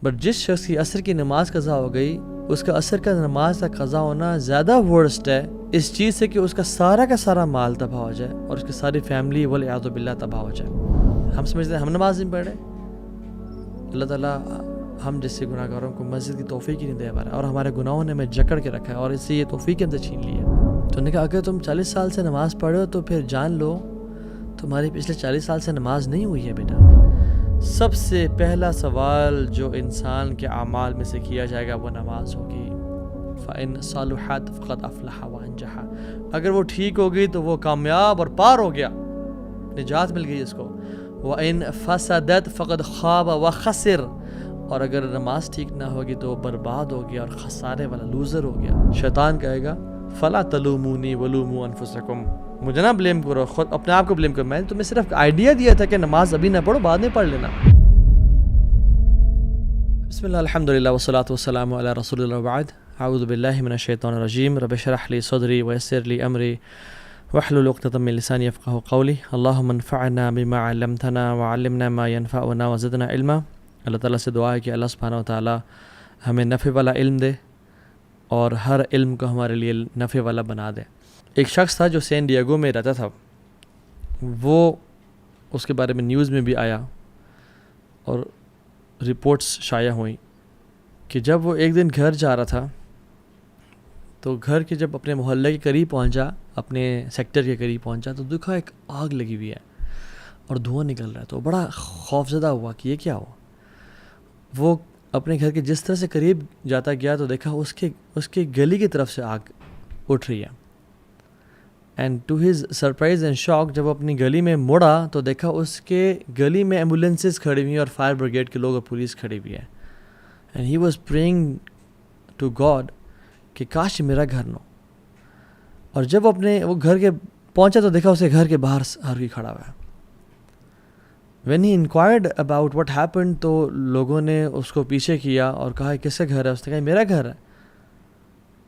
But جس شخص کی عصر کی نماز قضا ہو گئی اس کا عصر کا نماز کا قضا ہونا زیادہ ورسٹ ہے اس چیز سے کہ اس کا سارا مال تباہ ہو جائے اور اس کی ساری فیملی والعیاذ باللہ تباہ ہو جائے۔ ہم سمجھتے ہیں ہم نماز نہیں پڑھ رہے، اللہ تعالیٰ ہم جیسے گناہ گاروں کو مسجد کی توفیق ہی نہیں دے پا رہا، اور ہمارے گناہوں نے ہمیں جکڑ کے رکھا ہے اور اس سے یہ توفیق ہم سے چھین لی ہے۔ تو انہوں نے کہا اگر تم 40 سال سے نماز پڑھے ہو تو پھر جان لو تمہاری پچھلے 40 سال سے نماز نہیں ہوئی ہے بیٹا۔ سب سے پہلا سوال جو انسان کے اعمال میں سے کیا جائے گا وہ نماز ہوگی۔ فَإِن صَلُحَتْ فَقَدْ أَفْلَحَ وَأَنجَحَ، اگر وہ ٹھیک ہوگی تو وہ کامیاب اور پار ہو گیا، نجات مل گئی اس کو۔ وَإِن فَسَدَتْ فَقَدْ خَابَ وَخَسِرَ، اور اگر نماز ٹھیک نہ ہوگی تو وہ برباد ہو گیا اور خسارے والا لوزر ہو گیا۔ شیطان کہے گا فَلَا تَلُومُونِي وَلُومُوا أَنفُسَكُمْ، مجھے نہ بلیم کرو، خود اپنے آپ کو بلیم کرو، میں نے تمہیں صرف آئیڈیا دیا تھا کہ نماز ابھی نہ پڑھو، بعد میں پڑھ لینا۔ بسم اللہ الحمدللہ والصلاة والسلام علی رسول اللہ وبعد، اعوذ باللہ من الشیطان الرجیم، رب اشرح لی صدری ویسر لی امری واحلل عقدۃ من لسانی یفقہوا قولی، اللہم انفعنا بما علمتنا وعلمنا ما ينفعنا وزدنا علما۔ اللہ تعالیٰ سے دعا ہے کہ اللہ سبحانہ و تعالیٰ ہمیں نفع والا علم دے اور ہر علم کو ہمارے لیے نفع والا بنا دے۔ ایک شخص تھا جو سین ڈیگو میں رہتا تھا، وہ اس کے بارے میں نیوز میں بھی آیا اور رپورٹس شائع ہوئیں کہ جب وہ ایک دن گھر جا رہا تھا تو گھر کے جب اپنے محلے کے قریب پہنچا، اپنے سیکٹر کے قریب پہنچا تو دیکھا ایک آگ لگی ہوئی ہے اور دھواں نکل رہا ہے، تو بڑا خوفزدہ ہوا کہ یہ کیا ہوا۔ وہ اپنے گھر کے جس طرح سے قریب جاتا گیا تو دیکھا اس کے گلی کی طرف سے آگ اٹھ رہی ہے، and to his surprise and shock جب وہ اپنی گلی میں مڑا تو دیکھا اس کے گلی میں ایمبولینسز کھڑی ہوئی ہیں اور فائر بریگیڈ کے لوگ اور پولیس کھڑی ہوئی ہے، and he was praying to God کہ کاش میرا گھر نہ ہو۔ اور جب وہ گھر کے پہنچا تو دیکھا اسے گھر کے باہر ہر کوئی کھڑا ہوا ہے۔ When he enquired about what happened, تو لوگوں نے اس کو پیچھے کیا اور کہا کس کا گھر ہے، اس نے کہا میرا گھر ہے۔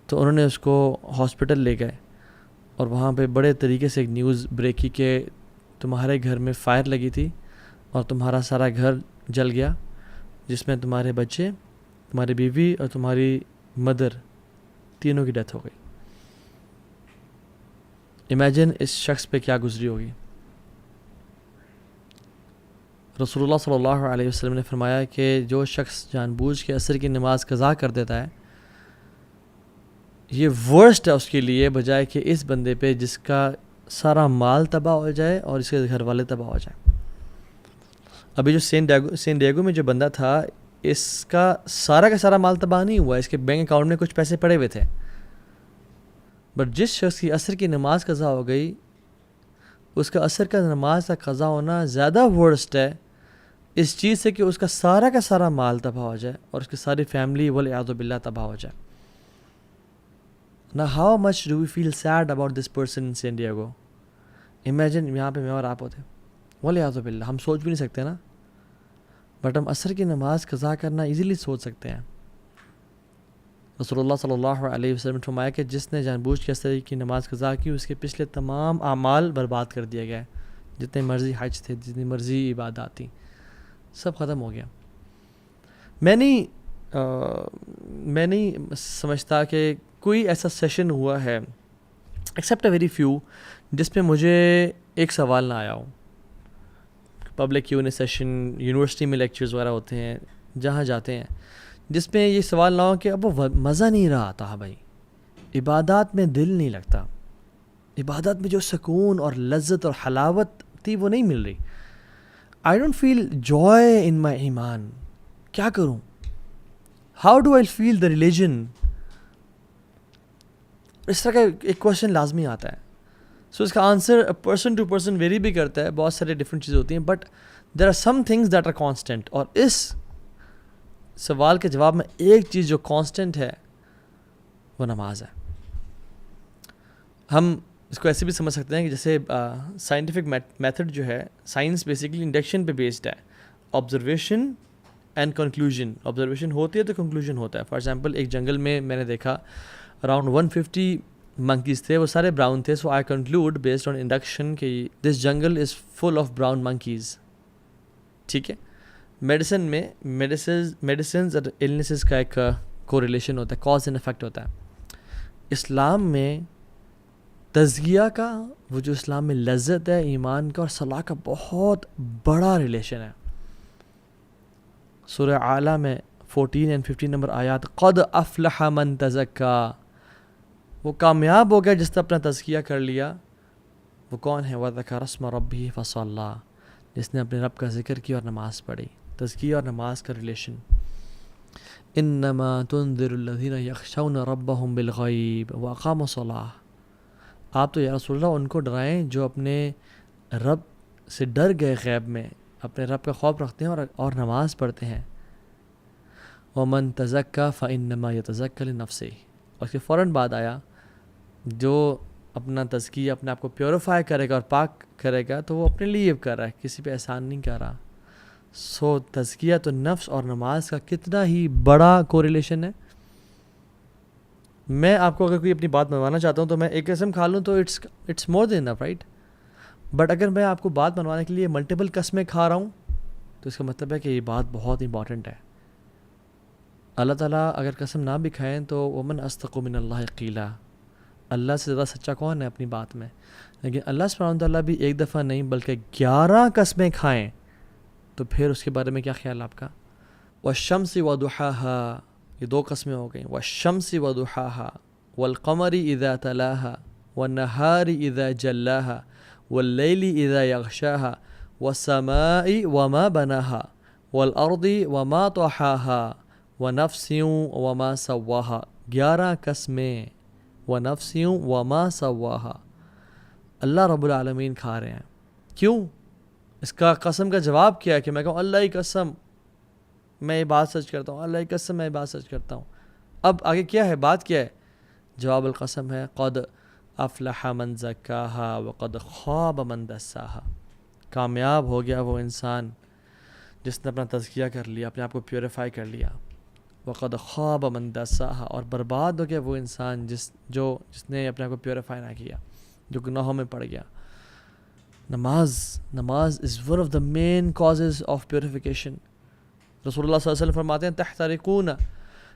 تو انہوں نے اس کو ہاسپٹل لے گئے اور وہاں پہ بڑے طریقے سے ایک نیوز بریک کی کہ تمہارے گھر میں فائر لگی تھی اور تمہارا سارا گھر جل گیا، جس میں تمہارے بچے، تمہاری بیوی اور تمہاری مدر تینوں کی ڈیتھ ہو گئی۔ امیجن اس شخص پہ کیا گزری ہوگی۔ رسول اللہ صلی اللہ علیہ وسلم نے فرمایا کہ جو شخص جان بوجھ کے عصر کی نماز قضا کر دیتا ہے یہ ورسٹ ہے اس کے لیے، بجائے کہ اس بندے پہ جس کا سارا مال تباہ ہو جائے اور اس کے گھر والے تباہ ہو جائیں۔ ابھی جو سین ڈیگو میں جو بندہ تھا اس کا سارا مال تباہ نہیں ہوا، اس کے بینک اکاؤنٹ میں کچھ پیسے پڑے ہوئے تھے، بٹ جس شخص کی عصر کی نماز قضا ہو گئی اس کا عصر کا نماز کا قضا ہونا زیادہ ورسٹ ہے اس چیز سے کہ اس کا سارا مال تباہ ہو جائے اور اس کی ساری فیملی والعیاذ باللہ تباہ ہو جائے۔ Now how much do we feel sad about this person in San Diego? Imagine یہاں پہ میں اور آپ ہوتے، والعیاذ باللہ، ہم سوچ بھی نہیں سکتے نا، بٹ ہم عصر کی نماز قضا کرنا ایزیلی سوچ سکتے ہیں۔ رسول اللہ صلی اللہ علیہ وسلم نے فرمایا کہ جس نے جان بوجھ کے عصر کی نماز قضا کی اس کے پچھلے تمام اعمال برباد کر دیا گیا، جتنے مرضی حج تھے، جتنی مرضی عبادات تھیں، سب ختم ہو گیا۔ میں نہیں سمجھتا کہ کوئی ایسا سیشن ہوا ہے ایکسیپٹ اے ویری فیو جس پہ مجھے ایک سوال نہ آیا ہو۔ Public Q and A session, university میں لیکچرز وغیرہ ہوتے ہیں جہاں جاتے ہیں، جس میں یہ سوال نہ ہو کہ اب وہ مزہ نہیں رہا آتا بھائی، عبادات میں دل نہیں لگتا، عبادت میں جو سکون اور لذت اور حلاوت تھی وہ نہیں مل رہی۔ I don't feel joy in my ایمان، کیا کروں؟ How do I feel the religion؟ اس طرح کا ایک کوشچن لازمی آتا ہے۔ سو اس کا answer person to person vary بھی کرتا ہے، بہت سارے ڈفرینٹ چیزیں ہوتی ہیں، but there are some things that are constant, اور اس سوال کے جواب میں ایک چیز جو کانسٹنٹ ہے وہ نماز ہے۔ ہم اس کو ایسے بھی سمجھ سکتے ہیں کہ جیسے سائنٹیفک میتھڈ جو ہے، سائنس بیسیکلی انڈکشن پہ بیسڈ ہے، آبزرویشن اینڈ کنکلوژن، آبزرویشن ہوتی ہے تو کنکلوژن ہوتا ہے۔ فار ایگزامپل ایک جنگل میں میں نے دیکھا اراؤنڈ 150 monkeys تھے، وہ سارے براؤن تھے، so I conclude based on induction کہ this jungle is full of brown monkeys، ٹھیک ہے۔ میڈیسن میں میڈیسنز اور النیسز کا ایک کوریلیشن ہوتا ہے، کاز اینڈ افیکٹ ہوتا ہے۔ اسلام میں تزکیہ کا، وہ جو اسلام میں لذت ہے ایمان کا اور صلاح کا، بہت بڑا ریلیشن ہے۔ سورہ اعلیٰ میں 14 اور 15 نمبر آیات، قد افلح من تزکا، وہ کامیاب ہو گیا جس نے اپنا تزکیہ کر لیا۔ وہ کون ہے؟ وذکر اسم ربہ فصلی، جس نے اپنے رب کا ذکر کیا اور نماز پڑھی۔ تزکیہ اور نماز کا ریلیشن۔ انما تنذر الذین یخشون ربهم بالغیب واقاموا الصلاۃ، آپ تو یا رسول اللہ ان کو ڈرائیں جو اپنے رب سے ڈر گئے، غیب میں اپنے رب کا خوف رکھتے ہیں اور نماز پڑھتے ہیں۔ ومن تزکا فانما یتزکی لنفسہ، اور اس کے فوراً بعد آیا جو اپنا تزکیہ، اپنے آپ کو پیوریفائی کرے گا اور پاک کرے گا تو وہ اپنے لیے کر رہا ہے، کسی پہ احسان نہیں کر رہا۔ سو تزکیہ تو نفس اور نماز کا کتنا ہی بڑا کوریلیشن ہے۔ میں آپ کو اگر کوئی اپنی بات منوانا چاہتا ہوں تو میں ایک قسم کھا لوں تو it's more than enough, right? But اگر میں آپ کو بات منوانے کے لیے ملٹیپل قسمیں کھا رہا ہوں تو اس کا مطلب ہے کہ یہ بات بہت امپورٹنٹ ہے۔ اللہ تعالیٰ اگر قسم نہ بھی کھائیں تو ومن اصدق من اللہ قیلا، اللہ سے زیادہ سچا کون ہے اپنی بات میں؟ لیکن اللہ سبحانہ وتعالیٰ بھی ایک دفعہ نہیں بلکہ 11 قسمیں کھائیں تو پھر اس کے بارے میں کیا خیال آپ کا؟ والشمس وضحاها، یہ 2 قسمیں ہو گئیں، والشمس وضحاها والقمر اذا تلاها والنہار اذا جلاها واللیل اذا یغشاها والسماء وما بناها والارض وما طحاها ونفس وما سواها، 11 قسمیں، ونفس وما سواها۔ اللہ رب العالمین کھا رہے ہیں، کیوں؟ اس کا قسم کا جواب کیا ہے کہ میں کہوں اللہ کی قسم میں یہ بات سچ کرتا ہوں، اللہ کی قسم میں یہ بات سچ کرتا ہوں۔ اب آگے کیا ہے، بات کیا ہے؟ جواب القسم ہے قد افلح من زکاها وقد خاب من دساها، کامیاب ہو گیا وہ انسان جس نے اپنا تزکیہ کر لیا، اپنے آپ کو پیوریفائی کر لیا۔ وقد خاب من دساها، اور برباد ہو گیا وہ انسان جس نے اپنے آپ کو پیوریفائی نہ کیا، جو گناہوں میں پڑ گیا۔ Namaz is one of the main causes of purification. رسول اللہ صلی اللہ علیہ وسلم فرماتے ہیں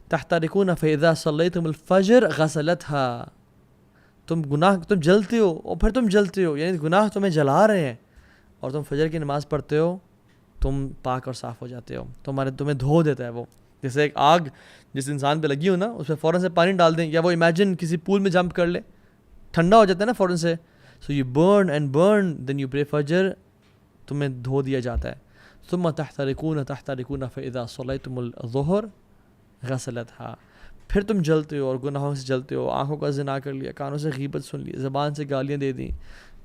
تحترقون فاذا صلیتم الفجر غسلتها، تم جلتے ہو اور پھر تم جلتے ہو، یعنی گناہ تمہیں جلا رہے ہیں، اور تم فجر کی نماز پڑھتے ہو تم پاک اور صاف ہو جاتے ہو، تمہیں دھو دیتا ہے وہ۔ جیسے ایک آگ جس انسان پہ لگی ہو نا، اس پہ فوراً سے پانی ڈال دیں، یا وہ امیجن کسی پول میں جمپ کر لے، ٹھنڈا ہو جاتا ہے نا فوراً سے، so you burn and burn then you pray Fajr, تمہیں دھو دیا جاتا ہے۔ ثم تحترقون فاذا صلیتم الظہر غسلتها، پھر تم جلتے ہو اور گناہوں سے جلتے ہو، آنکھوں کا زنا کر لیا، کانوں سے غیبت سن لی، زبان سے گالیاں دے دیں،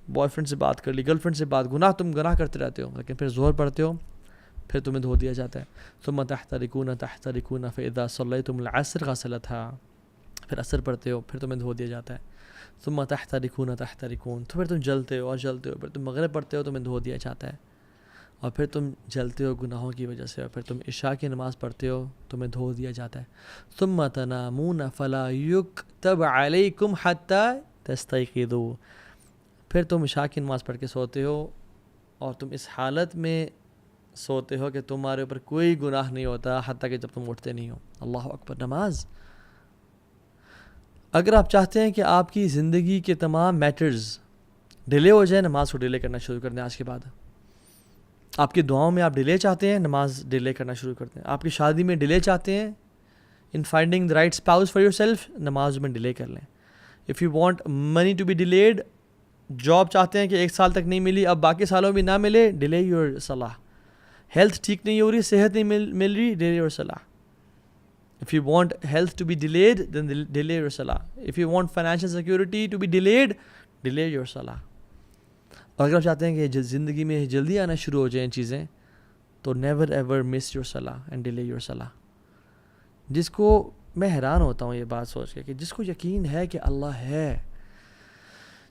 بوائے فرینڈ سے بات کر لی، گرل فرینڈ سے بات، گناہ کرتے رہتے ہو، لیکن پھر ظہر پڑھتے ہو پھر تمہیں دھو دیا جاتا ہے۔ ثم تحترقون فاذا صلیتم العصر غسلتها، پھر عصر پڑھتے ہو پھر تمہیں دھو دیا جاتا ہے۔ ثم تحترقون تو پھر تم جلتے ہو اور جلتے ہو، پھر تم مغرب پڑھتے ہو تمہیں دھو دیا جاتا ہے، اور پھر تم جلتے ہو گناہوں کی وجہ سے، اور پھر تم عشاء کی نماز پڑھتے ہو تمہیں دھو دیا جاتا ہے۔ ثم تنامون فلا یکتب علیکم حتی تستیقظوا، پھر تم عشاء کی نماز پڑھ کے سوتے ہو اور تم اس حالت میں سوتے ہو کہ تمہارے اوپر کوئی گناہ نہیں ہوتا حتیٰ کہ جب تم اٹھتے نہیں ہو۔ اللہ اکبر۔ نماز، اگر آپ چاہتے ہیں کہ آپ کی زندگی کے تمام میٹرز ڈیلے ہو جائیں، نماز کو ڈیلے کرنا شروع کر دیں آج کے بعد۔ آپ کی دعاؤں میں آپ ڈیلے چاہتے ہیں، نماز ڈیلے کرنا شروع کر دیں۔ آپ کی شادی میں ڈیلے چاہتے ہیں، in finding the right spouse for yourself, نماز میں ڈیلے کر لیں۔ If you want money to be delayed, job چاہتے ہیں کہ 1 سال تک نہیں ملی، اب باقی سالوں میں نہ ملے، ڈیلے یور صلاح۔ ہیلتھ ٹھیک نہیں ہو رہی، صحت نہیں مل رہی، ڈیلے یور صلاح۔ If you want health to be delayed, then delay your salah. If you want financial security to be delayed, delay your salah. اور اگر آپ چاہتے ہیں کہ زندگی میں جلدی آنا شروع ہو جائیں چیزیں، تو never ever miss your salah and delay your salah. جس کو میں حیران ہوتا ہوں یہ بات سوچ کے کہ جس کو یقین ہے کہ اللہ ہے،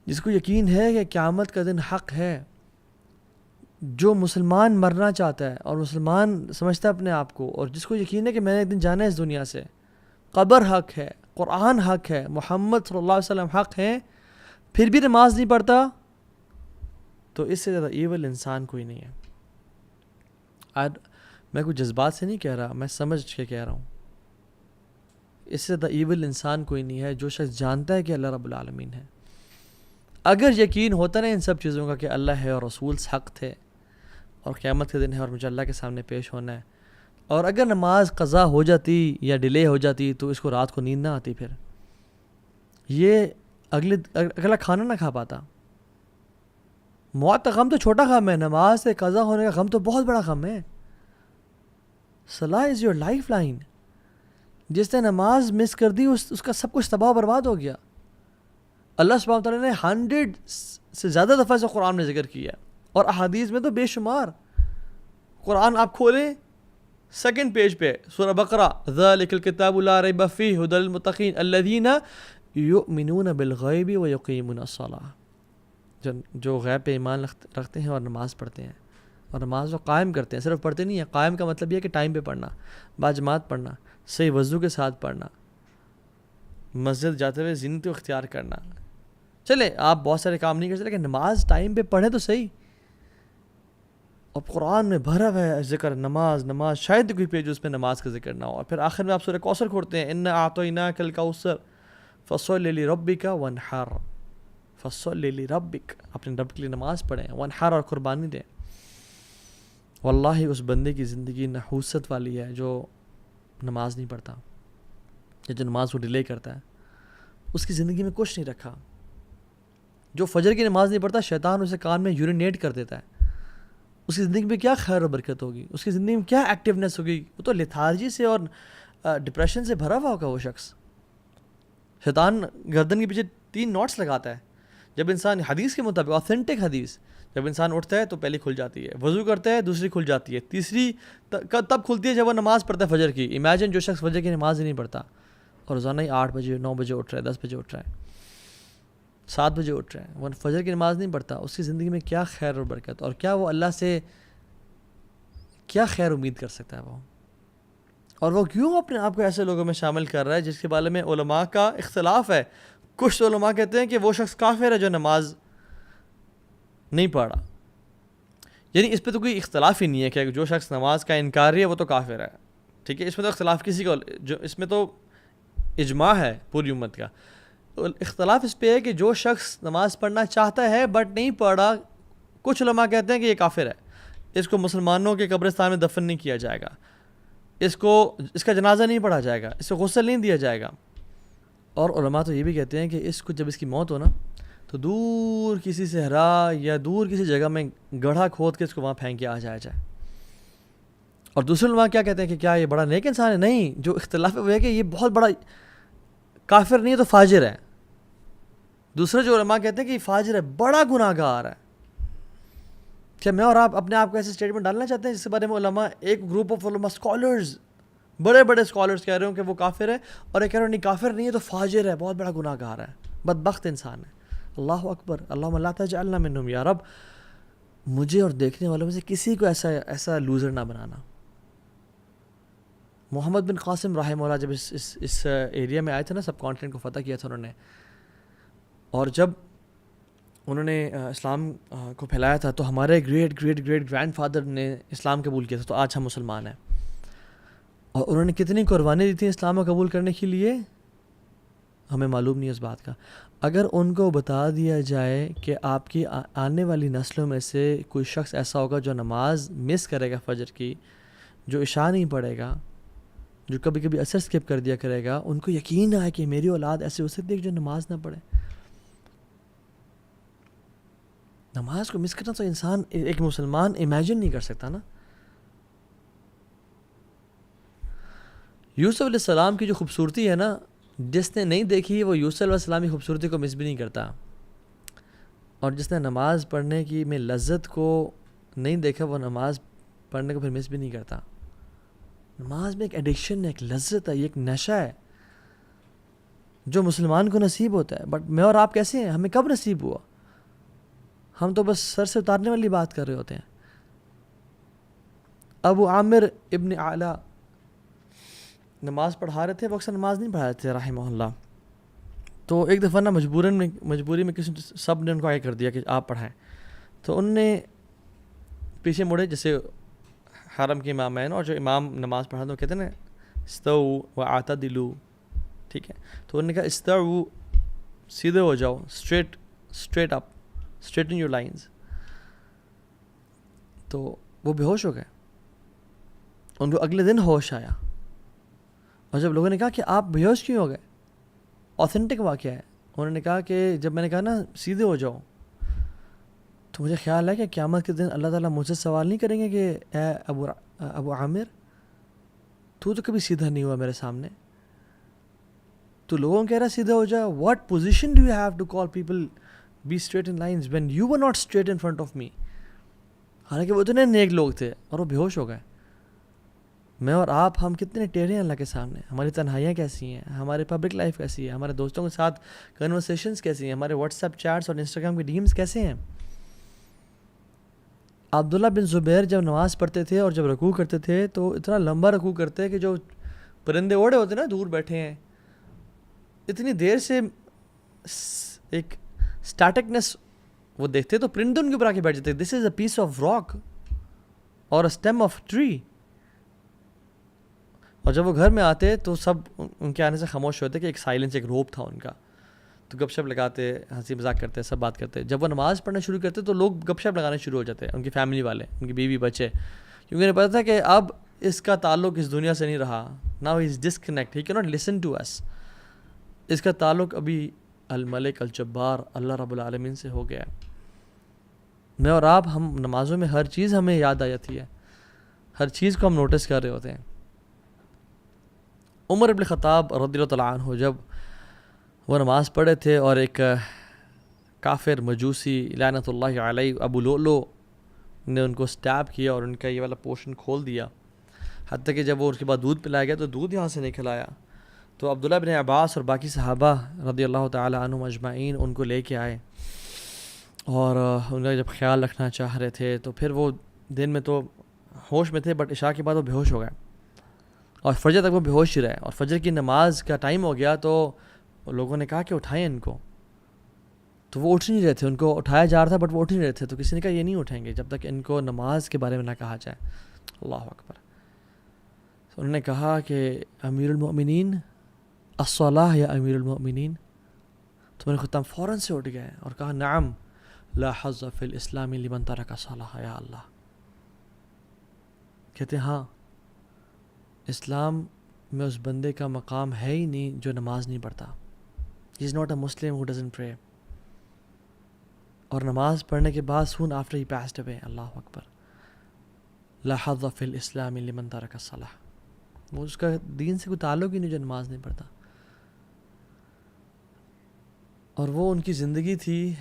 جس کو یقین ہے کہ قیامت کا دن حق ہے، جو مسلمان مرنا چاہتا ہے اور مسلمان سمجھتا ہے اپنے آپ کو، اور جس کو یقین ہے کہ میں نے ایک دن جانا ہے اس دنیا سے، قبر حق ہے، قرآن حق ہے، محمد صلی اللہ علیہ وسلم حق ہے، پھر بھی نماز نہیں پڑھتا، تو اس سے زیادہ ایول انسان کوئی نہیں ہے۔ میں کوئی جذبات سے نہیں کہہ رہا، میں سمجھ کے کہہ رہا ہوں. اس سے زیادہ ایول انسان کوئی نہیں ہے جو شخص جانتا ہے کہ اللہ رب العالمین ہے. اگر یقین ہوتا نا ان سب چیزوں کا کہ اللہ ہے اور رسول حق تھے اور قیامت کے دن ہے اور مجھے اللہ کے سامنے پیش ہونا ہے، اور اگر نماز قضا ہو جاتی یا ڈیلے ہو جاتی تو اس کو رات کو نیند نہ آتی، پھر یہ اگلا کھانا نہ کھا پاتا. موت کا غم تو چھوٹا غم ہے، نماز سے قضا ہونے کا غم تو بہت بڑا غم ہے. صلاح از یور لائف لائن. جس نے نماز مس کر دی اس کا سب کچھ تباہ برباد ہو گیا. اللہ سبحانہ وتعالیٰ نے 100 سے زیادہ دفعہ سے قرآن میں ذکر کیا اور احادیث میں تو بے شمار. قرآن آپ کھولیں 2nd پیج پہ سورہ بقرہ، ذَلِكَ الْكِتَابُ لَا رَيْبَ فِيهِ هُدًى لِلْمُتَّقِينَ الَّذِينَ يُؤْمِنُونَ بِالْغَيْبِ وَيُقِيمُونَ الصَّلَاةَ. جو غیب پہ ایمان رکھتے ہیں اور نماز پڑھتے ہیں اور نماز کو قائم کرتے ہیں. صرف پڑھتے نہیں ہیں، قائم کا مطلب یہ ہے کہ ٹائم پہ پڑھنا، باجماعت پڑھنا، صحیح وضو کے ساتھ پڑھنا، مسجد جاتے ہوئے زینت اختیار کرنا. چلے آپ بہت سارے کام نہیں کر سکتے لیکن نماز ٹائم پہ پڑھیں تو صحیح. اب قرآن میں بھرا ہوا ہے ذکر نماز، شاید کوئی پیج اس میں نماز کا ذکر نہ ہو. اور پھر آخر میں آپ سورہ کوثر کھولتے ہیں، اِنَّا أَعْطَيْنَاكَ الْكَوْثَرَ فَصَلِّ لِرَبِّكَ وَانْحَرْ. فَصَلِّ لِرَبِّكَ، اپنے رب کے لیے نماز پڑھیں، وانحر اور قربانی دیں. واللہ اس بندے کی زندگی نحوست والی ہے جو نماز نہیں پڑھتا یا جو نماز کو ڈیلے کرتا ہے. اس کی زندگی میں کچھ نہیں رکھا. جو فجر کی نماز نہیں پڑھتا شیطان اسے کان میں یورینیٹ کر دیتا ہے. اس کی زندگی میں کیا خیر و برکت ہوگی، اس کی زندگی میں کیا ایکٹیونیس ہوگی. وہ تو لیتھارجی سے اور ڈپریشن سے بھرا ہوا ہوگا وہ شخص. شیطان گردن کے پیچھے 3 نوٹس لگاتا ہے. جب انسان حدیث کے مطابق آتھینٹک حدیث، جب انسان اٹھتا ہے تو پہلی کھل جاتی ہے، وضو کرتا ہے دوسری کھل جاتی ہے، تیسری تب کھلتی ہے جب وہ نماز پڑھتا ہے فجر کی. امیجن جو شخص فجر کی نماز ہی نہیں پڑھتا اور روزانہ ہی 8 بجے 9 بجے اٹھ رہا ہے، 10 بجے اٹھ رہا ہے، 7 بجے اٹھ رہا ہے، وہ فجر کی نماز نہیں پڑھتا. اس کی زندگی میں کیا خیر اور برکت، اور کیا وہ اللہ سے کیا خیر امید کر سکتا ہے وہ. اور وہ کیوں اپنے آپ کو ایسے لوگوں میں شامل کر رہا ہے جس کے بارے میں علماء کا اختلاف ہے. کچھ علماء کہتے ہیں کہ وہ شخص کافر ہے جو نماز نہیں پڑھا. یعنی اس پہ تو کوئی اختلاف ہی نہیں ہے کہ جو شخص نماز کا انکاری ہے وہ تو کافر ہے. ٹھیک ہے، اس میں تو اختلاف کسی کا، جو اس میں تو اجماع ہے پوری امت کا. اختلاف اس پہ ہے کہ جو شخص نماز پڑھنا چاہتا ہے بٹ نہیں پڑھا، کچھ علماء کہتے ہیں کہ یہ کافر ہے، اس کو مسلمانوں کے قبرستان میں دفن نہیں کیا جائے گا، اس کا جنازہ نہیں پڑھا جائے گا، اس کو غسل نہیں دیا جائے گا. اور علماء تو یہ بھی کہتے ہیں کہ اس کو جب اس کی موت ہو نا تو دور کسی صحرا یا دور کسی جگہ میں گڑھا کھود کے اس کو وہاں پھینک کے آ جائے. اور دوسرے علماء کیا کہتے ہیں کہ کیا یہ بڑا نیک انسان ہے؟ نہیں، جو اختلاف ہے وہ ہے کہ یہ بہت بڑا کافر نہیں ہے تو فاجر ہے. دوسرے جو علماء کہتے ہیں کہ یہ فاجر ہے، بڑا گناہ گار ہے. کیا میں اور آپ اپنے آپ کو ایسے اسٹیٹمنٹ ڈالنا چاہتے ہیں جس کے بارے میں علماء، ایک گروپ آف علماء اسکالرز، بڑے بڑے اسکالرز کہہ رہے ہوں کہ وہ کافر ہے، اور ایک کہہ رہے ہیں نہیں کافر نہیں ہے تو فاجر ہے، بہت بڑا گناہ گار ہے، بدبخت انسان ہے. اللہ اکبر، اللہم لا تجعلنا منہم. یا رب مجھے اور دیکھنے والوں میں سے کسی کو ایسا لوزر نہ بنانا. محمد بن قاسم رحمہ اللہ جب اس ایریا میں آئے تھے نا، سب کانٹیننٹ کو فتح کیا تھا انہوں نے، اور جب انہوں نے اسلام کو پھیلایا تھا تو ہمارے گریٹ گرینڈ فادر نے اسلام قبول کیا تھا، تو آج ہم مسلمان ہیں. اور انہوں نے کتنی قربانی دی تھی اسلام کو قبول کرنے کے لیے ہمیں معلوم نہیں اس بات کا. اگر ان کو بتا دیا جائے کہ آپ کی آنے والی نسلوں میں سے کوئی شخص ایسا ہوگا جو نماز مس کرے گا فجر کی، جو عشاء نہیں پڑھے گا، جو کبھی کبھی اثر سکپ کر دیا کرے گا، ان کو یقین آئے کہ میری اولاد ایسے ہو سکتی ہے جو نماز نہ پڑھے. نماز کو مس کرنا تو انسان، ایک مسلمان امیجن نہیں کر سکتا نا. یوسف علیہ السلام کی جو خوبصورتی ہے نا، جس نے نہیں دیکھی وہ یوسف علیہ السلام کی خوبصورتی کو مس بھی نہیں کرتا، اور جس نے نماز پڑھنے کی میں لذت کو نہیں دیکھا وہ نماز پڑھنے کو پھر مس بھی نہیں کرتا. نماز میں ایک ایڈکشن ہے، ایک لذت ہے، یہ ایک نشہ ہے جو مسلمان کو نصیب ہوتا ہے. بٹ میں اور آپ کیسے ہیں؟ ہمیں کب نصیب ہوا؟ ہم تو بس سر سے اتارنے والی بات کر رہے ہوتے ہیں. ابو عامر ابن اعلیٰ نماز پڑھا رہے تھے، وہ اکثر نماز نہیں پڑھا رہے تھے رحمہ اللہ. تو ایک دفعہ نا مجبوری میں کسی سب نے ان کو آگے کر دیا کہ آپ پڑھائیں. تو ان نے پیچھے مڑے، جیسے حرم کے امام ہیں اور جو امام نماز پڑھا تو کہتے ہیں نا استو واعتدلوا، ٹھیک ہے، تو انہوں نے کہا استو، سیدھے ہو جاؤ، straight up, straighten your lines. تو وہ بے ہوش ہو گئے. ان کو اگلے دن ہوش آیا، اور جب لوگوں نے کہا کہ آپ بے ہوش کیوں ہو گئے، اوتھینٹک واقعہ ہے، انہوں نے کہا کہ جب میں نے کہا نا سیدھے ہو جاؤ، تو مجھے خیال ہے کہ قیامت کے دن اللہ تعالیٰ مجھ سے سوال نہیں کریں گے کہ اے ابو عامر تو کبھی سیدھا نہیں ہوا میرے سامنے، تو لوگوں کہہ رہا سیدھا ہو جا. What position do you have to call people be straight in lines when you were not straight in front of me. حالانکہ وہ اتنے نیک لوگ تھے اور وہ بے ہوش ہو گئے. میں اور آپ ہم کتنے ٹیڑھے ہیں اللہ کے سامنے. ہماری تنہائیاں کیسی ہیں، ہماری پبلک لائف کیسی ہے، ہمارے دوستوں کے ساتھ کنورسیشنز کیسی ہیں، ہمارے واٹس ایپ چیٹس اور انسٹاگرام کے ڈیمز کیسے ہیں. عبداللہ بن زبیر جب نماز پڑھتے تھے اور جب رکوع کرتے تھے تو اتنا لمبا رکوع کرتے کہ جو پرندے اوڑے ہوتے نا دور بیٹھے ہیں، اتنی دیر سے ایک اسٹیٹکنس وہ دیکھتے تو پرندے ان کے اوپر آ کے بیٹھ جاتے. دس از اے پیس آف راک اور اسٹیم آف ٹری. اور جب وہ گھر میں آتے تو سب ان کے آنے سے خاموش ہوتے کہ ایک سائلنس، ایک روپ تھا ان کا. تو گپ شپ لگاتے، ہنسی مذاق کرتے، سب بات کرتے. جب وہ نماز پڑھنا شروع کرتے تو لوگ گپ شپ لگانے شروع ہو جاتے، ان کی فیملی والے، ان کی بیوی بچے، کیونکہ انہیں پتا تھا کہ اب اس کا تعلق اس دنیا سے نہیں رہا. ناؤ ہی از ڈسکنیکٹ، ہی کی ناٹ لسن ٹو اس. اس کا تعلق ابھی الملک الجبار اللہ رب العالمین سے ہو گیا. میں اور آپ ہم نمازوں میں ہر چیز ہمیں یاد آ جاتی ہے، ہر چیز کو ہم نوٹس کر رہے ہوتے ہیں. عمر ابن خطاب رضی اللہ تعالیٰ عنہ جب وہ نماز پڑھے تھے اور ایک کافر مجوسی لعنت اللہ علیہ ابو لؤلؤ نے ان کو سٹیپ کیا اور ان کا یہ والا پورشن کھول دیا، حتیٰ کہ جب وہ اس کے بعد دودھ پلایا گیا تو دودھ یہاں سے نہیں کھلایا. تو عبداللہ بن عباس اور باقی صحابہ رضی اللہ تعالیٰ عنہم اجمعین ان کو لے کے آئے اور ان کا جب خیال رکھنا چاہ رہے تھے تو پھر وہ دن میں تو ہوش میں تھے، بٹ عشاء کے بعد وہ بے ہوش ہو گئے اور فجر تک وہ بے ہوش ہی رہے. اور فجر کی نماز کا ٹائم ہو گیا تو لوگوں نے کہا کہ اٹھائیں ان کو، تو وہ اٹھ نہیں رہے تھے. ان کو اٹھایا جا رہا تھا بٹ وہ اٹھ نہیں رہے تھے. تو کسی نے کہا یہ نہیں اٹھیں گے جب تک ان کو نماز کے بارے میں نہ کہا جائے. اللہ اکبر. تو انہوں نے کہا کہ امیر المؤمنین الصلاۃ یا امیر المؤمنین. تو میں نے خطاب فوراً سے اٹھ گئے اور کہا نعم لا حظ فی الاسلام لمن ترک الصلاۃ یا اللہ. کہتے ہیں ہاں، اسلام میں اس بندے کا مقام ہے ہی نہیں جو نماز نہیں پڑھتا. ہی is not a Muslim who doesn't پرے. اور نماز پڑھنے کے بعد سون آفٹر ہی پاسڈ اوے. اللہ اکبر. لا حظ فی الاسلام لمن ترک الصلاۃ. وہ اس کا دین سے کوئی تعلق ہی نہیں جو نماز نہیں پڑھتا. اور وہ ان کی زندگی تھی.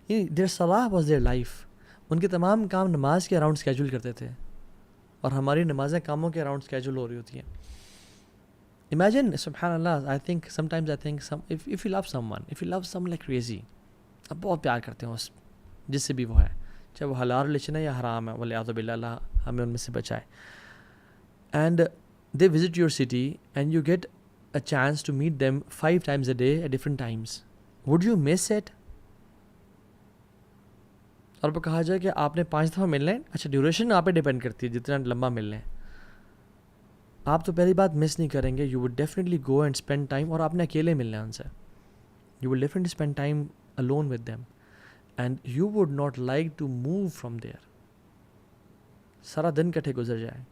دیر صلاح واز دیئر لائف. ان کے تمام کام نماز کے اراؤنڈ اسکیجول کرتے تھے اور ہماری نمازیں کاموں کے اراؤنڈ اسکیجول ہو رہی ہوتی ہیں. امیجن سبحان اللہ. I think sometimes I think if you love someone, if you love some like crazy, اب بہت پیار کرتے ہیں اس جس سے بھی وہ ہے، چاہے وہ حلال ریلیشن ہے یا حرام ہے، والعیاذ باللہ، اللہ ہمیں ان میں سے بچائے. And they visit your city and you get a chance to meet them 5 times a day at different times. Would you miss it? اور وہ کہا جائے کہ آپ نے 5 دفعہ ملنا ہے. اچھا ڈیوریشن آپ پہ ڈیپینڈ کرتی ہے جتنا لمبا ملنا ہے. آپ تو پہلی بات مس نہیں کریں گے. You would definitely go and spend time. اور آپ نے اکیلے ملنا ہے ان سے. You would definitely spend time alone with them and you would not like to move from there. سارا دن کٹھے گزر جائے.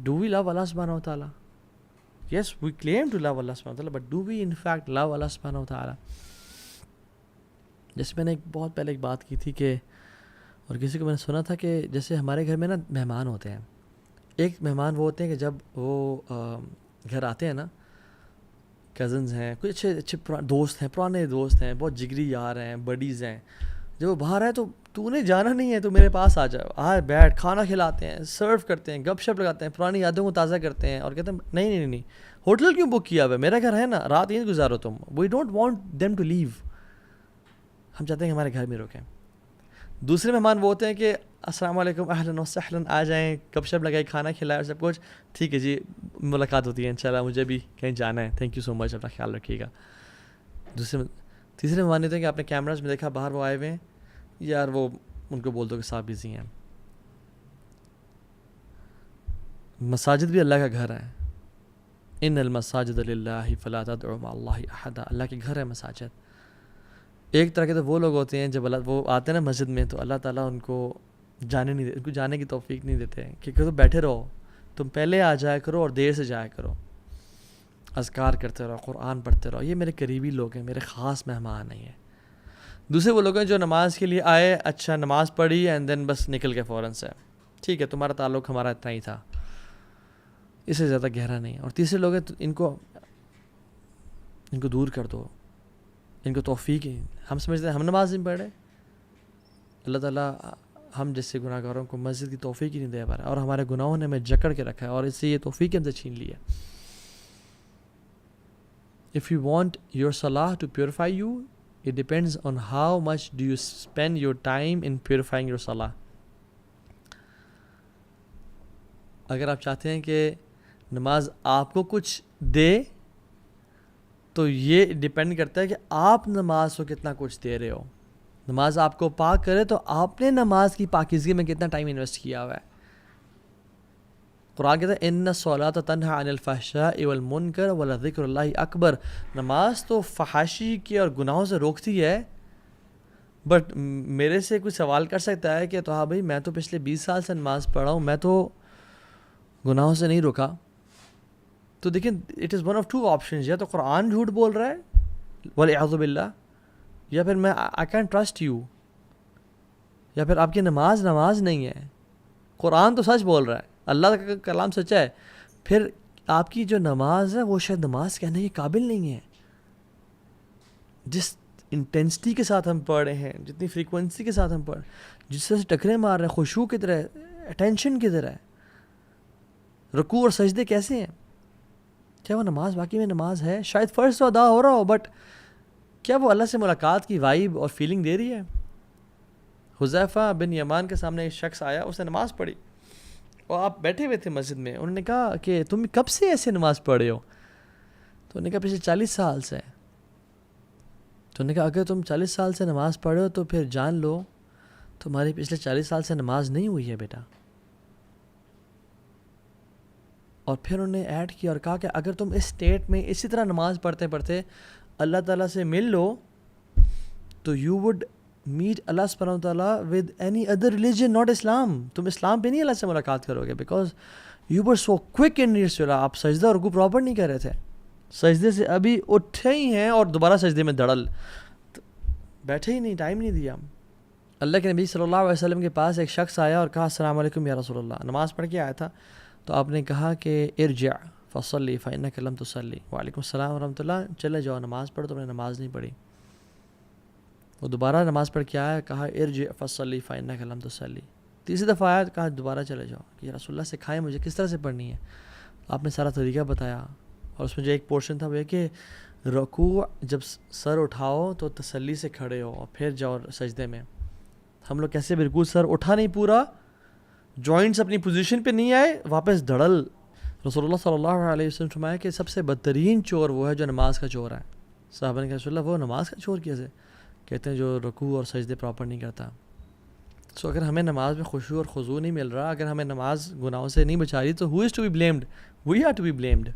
Do we love Allah subhanahu wa ta'ala? Yes, we claim to love Allah subhanahu wa ta'ala, but do we in fact love Allah subhanahu wa ta'ala? جیسے میں نے بہت پہلے ایک بات کی تھی کہ، اور کسی کو میں نے سنا تھا کہ جیسے ہمارے گھر میں نا مہمان ہوتے ہیں. ایک مہمان وہ ہوتے ہیں کہ جب وہ گھر آتے ہیں نا، کزنز ہیں، کچھ اچھے دوست ہیں، پرانے دوست ہیں، بہت جگری یار ہیں، بڈیز ہیں. جب وہ باہر آئے تو انہیں جانا نہیں ہے تو میرے پاس آ جاؤ، بیٹھ، کھانا کھلاتے ہیں، سرو کرتے ہیں، گپ شپ لگاتے ہیں، پرانی یادوں کو تازہ کرتے ہیں اور کہتے ہیں نہیں ہوٹل کیوں بک کیا ہوا ہے، میرا گھر ہے نا، رات یہیں گزارو تم. We don't want them to leave. ہم چاہتے ہیں کہ ہمارے گھر میں رکیں. دوسرے مہمان وہ ہوتے ہیں کہ السلام علیکم، اہلاً وسہلاً، آ جائیں، گپ شپ لگائے، کھانا کھلائے اور سب کچھ ٹھیک ہے جی، ملاقات ہوتی ہے انشاءاللہ، مجھے بھی کہیں جانا ہے، تھینک یو سو مچ، اپنا خیال رکھیے گا. تیسرے مہمان ہوتے ہیں کہ آپ نے کیمراز میں دیکھا باہر وہ آئے ہوئے ہیں، یار وہ ان کو بول دو کہ صاحب بزی ہیں. مساجد بھی اللہ کا گھر ہے. ان المساجد للہ فلا تدعوا مع اللہ احدا. اللہ کے گھر ہے مساجد. ایک طرح کے تو وہ لوگ ہوتے ہیں جب وہ آتے ہیں نا مسجد میں تو اللہ تعالیٰ ان کو ان کو جانے کی توفیق نہیں دیتے کہ تم بیٹھے رہو, تم پہلے آ جایا کرو اور دیر سے جایا کرو, اذکار کرتے رہو, قرآن پڑھتے رہو. یہ میرے قریبی لوگ ہیں, میرے خاص مہمان نہیں ہیں. دوسرے وہ لوگ ہیں جو نماز کے لیے آئے, اچھا نماز پڑھی اینڈ دین بس نکل کے فوراً سے, ٹھیک ہے تمہارا تعلق ہمارا اتنا ہی تھا, اس سے زیادہ گہرا نہیں. اور تیسرے لوگ ہیں ان کو دور کر دو, ان کو توفیق ہے. ہم سمجھتے ہیں ہم نماز نہیں پڑھ رہے, اللہ تعالیٰ ہم جیسے گناہ گاروں کو مسجد کی توفیق ہی نہیں دے پا رہا, اور ہمارے گناہوں نے ہمیں جکڑ کے رکھا ہے اور اس سے یہ توفیق ہم سے چھین لی ہے. If you want your salah to purify you, it depends on how much do you spend your time in purifying your salah. اگر آپ چاہتے ہیں کہ نماز آپ کو کچھ دے تو یہ ڈیپینڈ کرتا ہے کہ آپ نماز کو کتنا کچھ دے رہے ہو. نماز آپ کو پاک کرے تو آپ نے نماز کی پاکیزگی میں کتنا ٹائم انویسٹ کیا ہوا ہے. قرآن کہتا ہے ان الصلاۃ تنہی عن الفحشاء والمنکر ولذکر اللہ اکبر. نماز تو فحاشی کی اور گناہوں سے روکتی ہے, بٹ میرے سے کوئی سوال کر سکتا ہے کہ تو ہاں بھائی میں تو پچھلے 20 سال سے نماز پڑھا ہوں, میں تو گناہوں سے نہیں روکا. تو دیکھیں it is one of two options, یا تو قرآن جھوٹ بول رہا ہے والعیاذ باللہ, یا پھر میں آئی کین ٹرسٹ یو, یا پھر آپ کی نماز نہیں ہے. قرآن تو سچ بول رہا ہے, اللہ کا کلام سچا ہے, پھر آپ کی جو نماز ہے وہ شاید نماز کہنے کے قابل نہیں ہے. جس انٹینسٹی کے ساتھ ہم پڑھ رہے ہیں, جتنی فریکوینسی کے ساتھ ہم پڑھ, جس طرح سے ٹکرے مار رہے ہیں, خشوع کی طرح, اٹینشن کی طرح, رکوع اور سجدے کیسے ہیں, کیا وہ نماز واقعی میں نماز ہے؟ شاید فرض تو ادا ہو رہا ہو, بٹ کیا وہ اللہ سے ملاقات کی وائب اور فیلنگ دے رہی ہے؟ حذیفہ بن یمان کے سامنے ایک شخص آیا, اس نے نماز پڑھی اور آپ بیٹھے ہوئے تھے مسجد میں. انہوں نے کہا کہ تم کب سے ایسے نماز پڑھ رہے ہو؟ تو انہوں نے کہا پچھلے 40 سال سے. تو انہوں نے کہا اگر تم 40 سال سے نماز پڑھ رہے ہو تو پھر جان لو تمہاری پچھلے 40 سال سے نماز نہیں ہوئی ہے بیٹا. اور پھر انہوں نے ایڈ کیا اور کہا کہ اگر تم اس اسٹیٹ میں اسی طرح نماز پڑھتے پڑھتے اللہ تعالیٰ سے مل لو تو یو وڈ میٹ اللہ سبحانہ و تعالیٰ with any other religion not Islam. تم اسلام پہ نہیں اللہ سے ملاقات کرو گے, because you were so quick in your صلاح. آپ سجدہ اور رکوع پراپر نہیں کر رہے تھے, سجدے سے ابھی اٹھے ہی ہیں اور دوبارہ سجدے میں دڑل, بیٹھے ہی نہیں, ٹائم نہیں دیا. اللہ کے نبی صلی اللہ علیہ وسلم کے پاس ایک شخص آیا اور کہا السلام علیکم یا رسول اللہ. نماز پڑھ کے آیا تھا, تو آپ نے کہا کہ ارجع فصلی فإنک لم تصلی. وعلیکم السلام ورحمۃ اللہ, چلے جاؤ نماز پڑھو, تم نے نماز نہیں پڑھی. وہ دوبارہ نماز پڑھ کے آیا, کہا ارجع فصلی فإنک لم تصلی. تیسری دفعہ آیا, کہا دوبارہ چلے جاؤ کہ رسول اللہ سکھائیں مجھے کس طرح سے پڑھنی ہے. آپ نے سارا طریقہ بتایا, اور اس میں جو ایک پورشن تھا وہ یہ کہ رکوع جب سر اٹھاؤ تو تسلی سے کھڑے ہو اور پھر جاؤ سجدے میں. ہم لوگ کیسے بالکل سر اٹھا نہیں پورا, جوائنٹس اپنی پوزیشن پہ نہیں آئے, واپس دھڑل. رسول اللہ صلی اللہ علیہ وسلم فرمایا کہ سب سے بدترین چور وہ ہے جو نماز کا چور ہے. صحابہ نے کہا رسول اللہ وہ نماز کا چور کیسے؟ کہتے ہیں جو رکوع اور سجدے پراپر نہیں کرتا. سو اگر ہمیں نماز میں خشوع اور خضوع نہیں مل رہا, اگر ہمیں نماز گناہوں سے نہیں بچا رہی, تو who is to be blamed? We are to be blamed.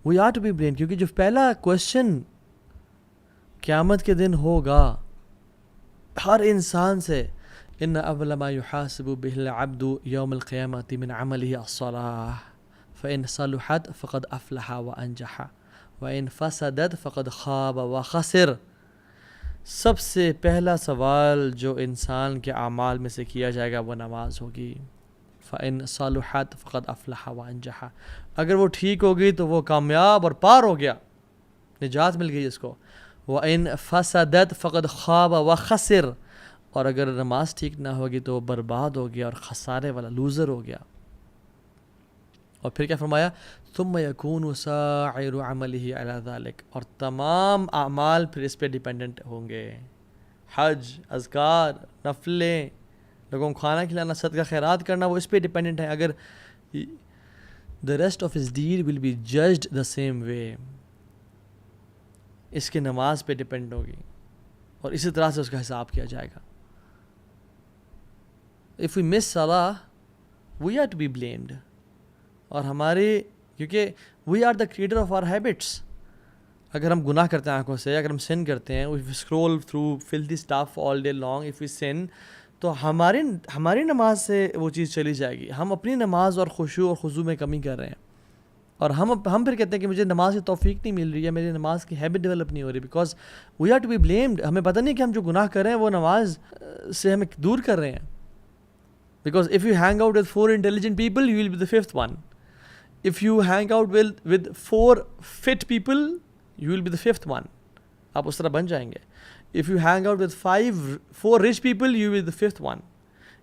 We are to be blamed, کیونکہ جو پہلا کوشچن قیامت کے دن ہوگا ہر انسان سے, ان اول ما يحاسب به العبد يوم القيامة من عمله الصلاة فإن صلحت فقد أفلح وأنجح وإن فسدت فقد خاب وخسر. سب سے پہلا سوال جو انسان کے اعمال میں سے کیا جائے گا وہ نماز ہوگی. فإن صلحت فقد أفلح وأنجح. اگر وہ ٹھیک ہوگی تو وہ کامیاب اور پار ہو گیا, نجات مل گئی اس کو. وإن فسدت فقد خاب وخسر. اور اگر نماز ٹھیک نہ ہوگی تو وہ برباد ہو گیا اور خسارے والا لوزر ہو گیا. اور پھر کیا فرمایا, ثم يكون سائر عمله على ذلك. اور تمام اعمال پھر اس پہ ڈیپینڈنٹ ہوں گے. حج, اذکار, نفلیں, لوگوں کو کھانا کھلانا, صدقہ خیرات کرنا, وہ اس پہ ڈیپینڈنٹ ہے. اگر the rest of his deed will be judged the same way. اس کی نماز پہ ڈیپینڈ ہوگی اور اسی طرح سے اس کا حساب کیا جائے گا. if we miss salah, we are to be blamed. اور ہمارے کیونکہ we are the creator of our habits. اگر ہم گناہ کرتے ہیں آنکھوں سے، اگر ہم sin کرتے ہیں, if we scroll through filthy stuff all day long, if we sin, تو ہماری نماز سے وہ چیز چلی جائے گی. ہم اپنی نماز اور خشوع اور خضوع میں کمی کر رہے ہیں، اور ہم پھر کہتے ہیں کہ مجھے نماز کی توفیق نہیں مل رہی ہے، میری نماز کی ہیبٹ ڈیولپ نہیں ہو رہی، because we are to be blamed. ہمیں پتہ نہیں کہ ہم جو گناہ کر رہے ہیں وہ نماز سے ہمیں دور کر رہے ہیں. Because if you hang out with 4 intelligent people, you will be the 5th one. If you hang out with 4 fit people, you will be the 5th one. آپ اس طرح بن جائیں گے. If you hang out with 4 rich people, you will be the 5th one.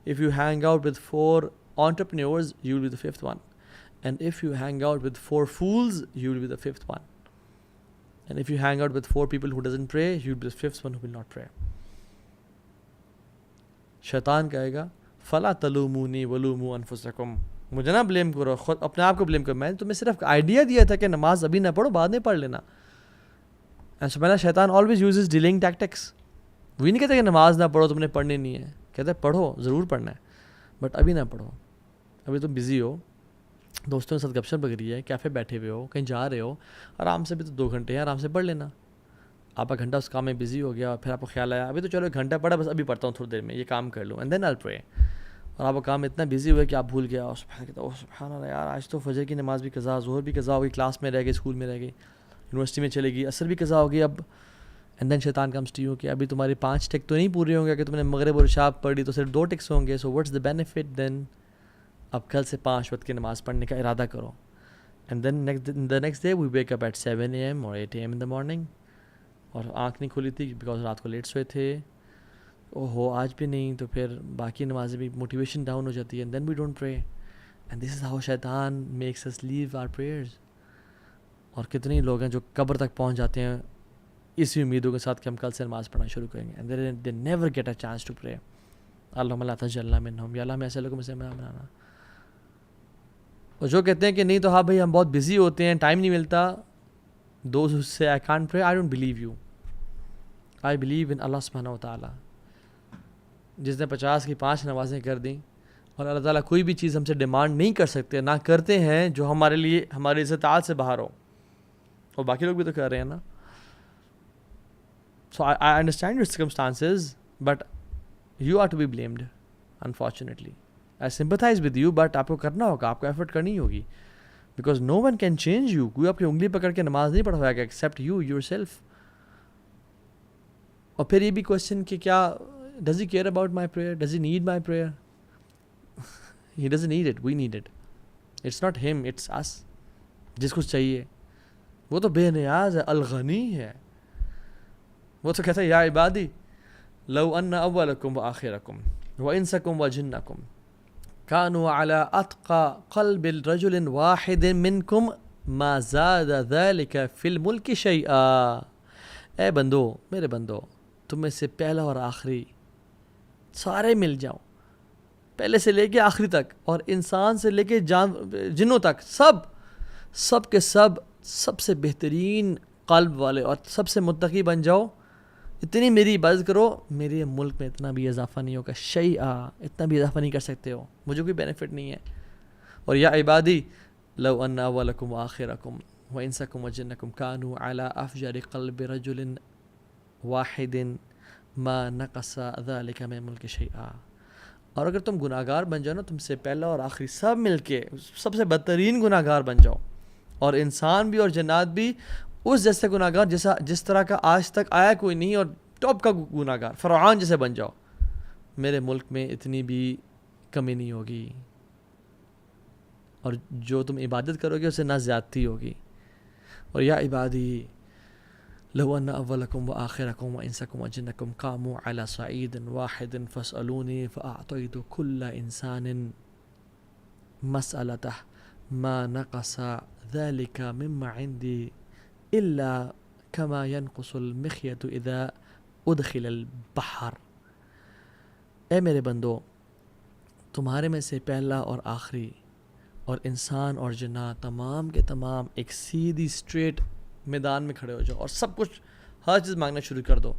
If you hang out with 4 entrepreneurs, you will be the 5th one. And if you hang out with 4 fools, you will be the 5th one. And if you hang out with 4 people who doesn't pray, you will be the 5th one who will not pray. شیطان کہے گا فَلَا تَلُومُونِي وَلُومُوا أَنفُسَكُمْ، مجھے نہ blame کرو، خود اپنے آپ کو بلیم کرو. میں نے تمہیں صرف آئیڈیا دیا تھا کہ نماز ابھی نہ پڑھو، بعد میں پڑھ لینا. سبحان شیطان always uses delaying tactics. وہی نہیں کہتے کہ نماز نہ پڑھو، تم نے پڑھنی نہیں ہے. کہتے ہیں پڑھو، ضرور پڑھنا ہے، بٹ ابھی نہ پڑھو، ابھی تم بزی ہو، دوستوں کے ساتھ گپ شپ لگ رہی ہے، کیفے بیٹھے ہوئے ہو، کہیں جا رہے ہو، آرام سے بھی تو 2 گھنٹے ہیں، آرام سے پڑھ لینا. آپ کا گھنٹہ اس کام میں بزی ہو گیا، اور پھر آپ کو خیال آیا ابھی تو چلو 1 گھنٹہ پڑھا، بس ابھی پڑھتا ہوں تھوڑی دیر میں، یہ کام کر لوں، اینڈ دین آئی پرے. اور آپ کا کام اتنا بزی ہوا کہ آپ بھول گیا، اور سبحان اللہ یار آج تو فجر کی نماز بھی قضا، ظہر بھی قضا ہو گئی، کلاس میں رہ گئی، اسکول میں رہ گئی، یونیورسٹی میں چلے گئی، عصر بھی قضا ہو گئی. اب اینڈ دین شیطان کمز ٹو یو کہ ابھی تمہاری 5 ٹک تو نہیں پورے ہوں گے، کہ تم نے مغرب اور عشاء پڑھی تو صرف 2 ٹکس ہوں گے. سو واٹس دا بینیفٹ دین؟ اب کل سے 5 وقت کی نماز پڑھنے کا ارادہ کرو. And then the next day we wake up at 7 AM or 8 AM in the morning. اور آنکھ نہیں کھلی تھی بیکاز رات کو لیٹ سوئے تھے، اوہو آج بھی نہیں، تو پھر باقی نمازیں بھی موٹیویشن ڈاؤن ہو جاتی ہے. And then we don't pray, and this is how Shaitan makes us leave our prayers. اور کتنے لوگ ہیں جو قبر تک پہنچ جاتے ہیں اسی امیدوں کے ساتھ کہ ہم کل سے نماز پڑھنا شروع کریں گے، and they never get a chance to pray. اللہم لا تجعلنا منہم، یا اللہ ہمیں ایسے لوگوں میں سے بنانا. اور جو کہتے ہیں کہ نہیں تو ہاں بھائی ہم بہت بزی ہوتے ہیں، ٹائم نہیں ملتا، those who say I can't pray, I don't believe you. I believe in Allah subhanahu wa ta'ala. جس نے 50 کی 5 نمازیں کر دیں، اور اللہ تعالیٰ کوئی بھی چیز ہم سے ڈیمانڈ نہیں کر سکتے، نہ کرتے ہیں جو ہمارے لیے ہماری استطاعت سے باہر ہو، اور باقی لوگ بھی تو کر رہے ہیں نا. So I understand your circumstances, but you are to be blamed, unfortunately. I sympathize with you, but آپ کو کرنا ہوگا، آپ کو ایفرٹ کرنی ہوگی، because no one can change you. کوئی آپ کی انگلی پکڑ کے نماز نہیں پڑھوائے گا except you yourself. اور پھر یہ بھی کوشچن کہ کیا does he care about my prayer? Does he need my prayer? He doesn't need it, we need it. It's not him, it's us. جس کو چاہیے وہ تو بے نیاز ہے، الغنی ہے. وہ تو کہتا ہے یا عبادی لو ان اولکم وآخرکم وانسکم وجنکم كانوا على اتقى قلب رجل واحد منکم ما زاد ذلك في الملک شیئا. اے بندو، میرے بندو، تم میں سے پہلا اور آخری سارے مل جاؤ، پہلے سے لے کے آخری تک، اور انسان سے لے کے جنوں تک، سب کے سب سے بہترین قلب والے اور سب سے متقی بن جاؤ، اتنی میری عبادت کرو، میرے ملک میں اتنا بھی اضافہ نہیں ہوگا، شیئا، اتنا بھی اضافہ نہیں کر سکتے ہو، مجھے کوئی بینیفٹ نہیں ہے. اور یا عبادی لو ان اولکم وآخرکم وانسکم وجنکم كانوا على افجر قلب رجل واحد ما نقص ذلك من ملک شیئا. اور اگر تم گناہ گار بن جاؤ نا، تم سے پہلا اور آخری سب مل کے سب سے بدترین گناہ گار بن جاؤ، اور انسان بھی اور جنات بھی اس جیسے گناہ گار جس طرح کا آج تک آیا کوئی نہیں، اور ٹاپ کا گناہ گار فرعون جیسے بن جاؤ، میرے ملک میں اتنی بھی کمی نہیں ہوگی، اور جو تم عبادت کرو گے اسے نہ زیادتی ہوگی. اور یا عبادی لو ان اولکم وآخرکم وانسکم وجنکم قاموا على صعید واحد فاسألونی فاعطیت کل انسان مسألته ما نقص ذلك مما عندي الا كما ينقص المخيط اذا ادخل البحر. اے میرے بندو، تمہارے میں سے پہلا اور آخری اور انسان اور جنات تمام کے تمام ایک سیدھی اسٹریٹ میدان میں کھڑے ہو جاؤ، اور سب کچھ ہر چیز مانگنا شروع کر دو،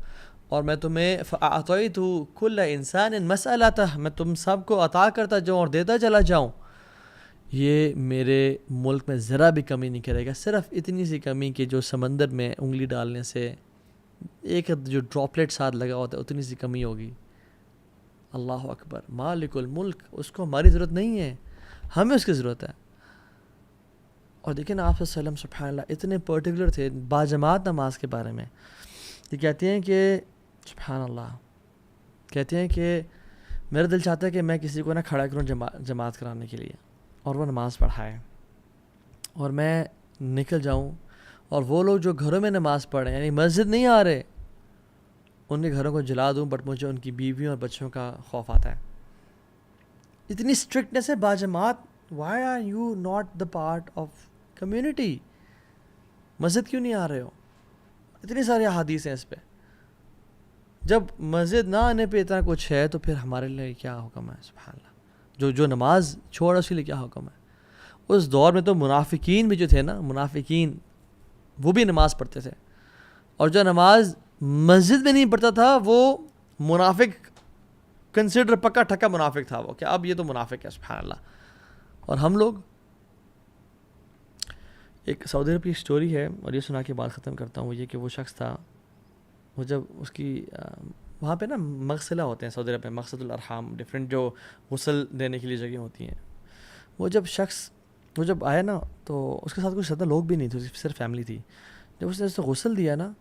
اور میں تمہیں فَأَعْطَيْتُ كُلَّ إِنسَانٍ مَسْأَلَتَهُ، میں تم سب کو عطا کرتا جاؤں اور دیتا چلا جاؤں. یہ میرے ملک میں ذرا بھی کمی نہیں کرے گا، صرف اتنی سی کمی کہ جو سمندر میں انگلی ڈالنے سے ایک جو ڈراپلیٹ ساتھ لگا ہوتا ہے اتنی سی کمی ہوگی. اللہ اکبر. مالک الملک، اس کو ہماری ضرورت نہیں ہے، ہمیں اس کی ضرورت ہے. اور دیکھیں نا آپ صلی اللہ علیہ وسلم سبحان اللہ اتنے پرٹیکولر تھے باجماعت نماز کے بارے میں. یہ کہتے ہیں کہ سبحان اللہ، کہتے ہیں کہ میرا دل چاہتا ہے کہ میں کسی کو نہ کھڑا کروں جماعت کرانے کے لیے اور وہ نماز پڑھائے، اور میں نکل جاؤں، اور وہ لوگ جو گھروں میں نماز پڑھ رہے ہیں یعنی مسجد نہیں آ رہے، ان کے گھروں کو جلا دوں، بٹ مجھے ان کی بیویوں اور بچوں کا خوف آتا ہے. اتنی اسٹرکٹنس ہے باجماعت. Why are you not the part of community? مسجد کیوں نہیں آ رہے ہو؟ اتنی ساری احادیث ہیں اس پہ. جب مسجد نہ آنے پہ اتنا کچھ ہے تو پھر ہمارے لیے کیا حکم ہے؟ سبحان اللہ. جو نماز چھوڑا اس کے لیے کیا حکم ہے؟ اس دور میں تو منافقین بھی جو تھے نا، منافقین وہ بھی نماز پڑھتے تھے، اور جو نماز مسجد میں نہیں پڑھتا تھا وہ منافق کنسیڈر، پکا ٹھکا منافق تھا وہ، کہ اب یہ تو منافق ہے. سبحان اللہ. اور ہم لوگ، ایک سعودی عرب کی سٹوری ہے اور یہ سنا کے بعد ختم کرتا ہوں. وہ یہ کہ وہ شخص تھا، وہ جب اس کی وہاں پہ نا مغسلہ ہوتے ہیں سعودی عرب میں، مقصد الارحام، ڈفرینٹ جو غسل دینے کے لیے جگہیں ہوتی ہیں. وہ جب آیا نا تو اس کے ساتھ کچھ زیادہ لوگ بھی نہیں تھے، صرف فیملی تھی. جب اس نے اسے غسل دیا نا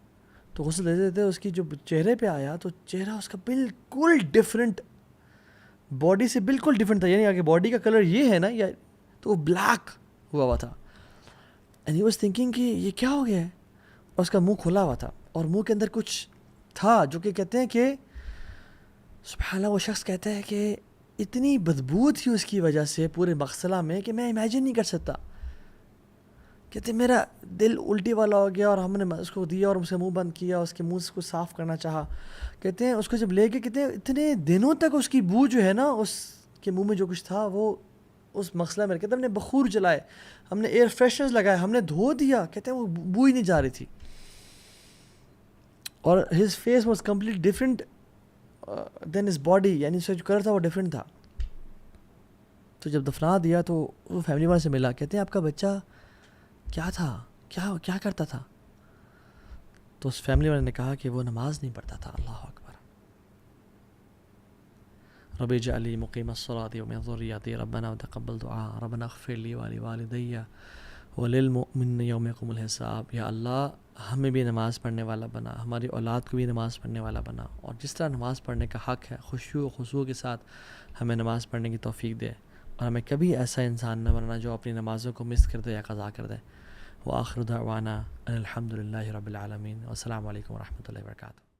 تو غسل دیتے دیتے اس کی جو چہرے پہ آیا تو چہرہ اس کا بالکل ڈفرینٹ، باڈی سے بالکل ڈفرینٹ تھا. یعنی اگر باڈی کا کلر یہ ہے نا، یا تو وہ بلیک ہوا تھا. اینڈ ہی واز تھنکنگ کہ یہ کیا ہو گیا ہے، اور اس کا منہ کھلا ہوا تھا اور منہ کے اندر کچھ تھا جو کہ کہتے ہیں کہ سبحان اللہ، وہ شخص کہتا ہے کہ اتنی بدبو تھی اس کی وجہ سے پورے مغسلہ میں کہ میں امیجن نہیں کر سکتا. کہتے میرا دل الٹی والا ہو گیا، اور ہم نے اس کو دیا اور اس کا منہ بند کیا، اس کے منہ سے کچھ صاف کرنا چاہا. کہتے ہیں اس کو جب لے کے، کہتے ہیں اتنے دنوں تک اس کی بو جو ہے نا، اس کے منہ میں جو کچھ تھا وہ اس مغسلہ میں، کہتے ہیں ہم نے بخور جلائے، ہم نے ایئر فریشنرز لگائے، ہم نے دھو دیا، کہتے ہیں وہ بو ہی نہیں جا رہی تھی. اور his face was complete different than his body, یعنی اس کا جو کلر تھا وہ ڈفرینٹ تھا. تو جب دفنا دیا تو وہ فیملی والے سے ملا، کہتے ہیں آپ کا بچہ کیا تھا، کیا کرتا تھا؟ تو اس فیملی والے نے کہا کہ وہ نماز نہیں پڑھتا تھا. اللہ اکبر. رب اجعل لی مقیم الصلاۃ ومن ذریتی ربنا وتقبل دعاء ربنا اغفر لی ولوالدی وللمؤمنین یوم یقوم الحساب. یا اللہ ہمیں بھی نماز پڑھنے والا بنا، ہماری اولاد کو بھی نماز پڑھنے والا بنا، اور جس طرح نماز پڑھنے کا حق ہے خشوع و خضوع کے ساتھ ہمیں نماز پڑھنے کی توفیق دے، اور ہمیں کبھی ایسا انسان نہ بننا جو اپنی نمازوں کو مس کر دے یا قضا کر دے. وآخر دعوانا ان الحمد للہ رب العالمین. والسلام علیکم ورحمۃ اللہ وبرکاتہ.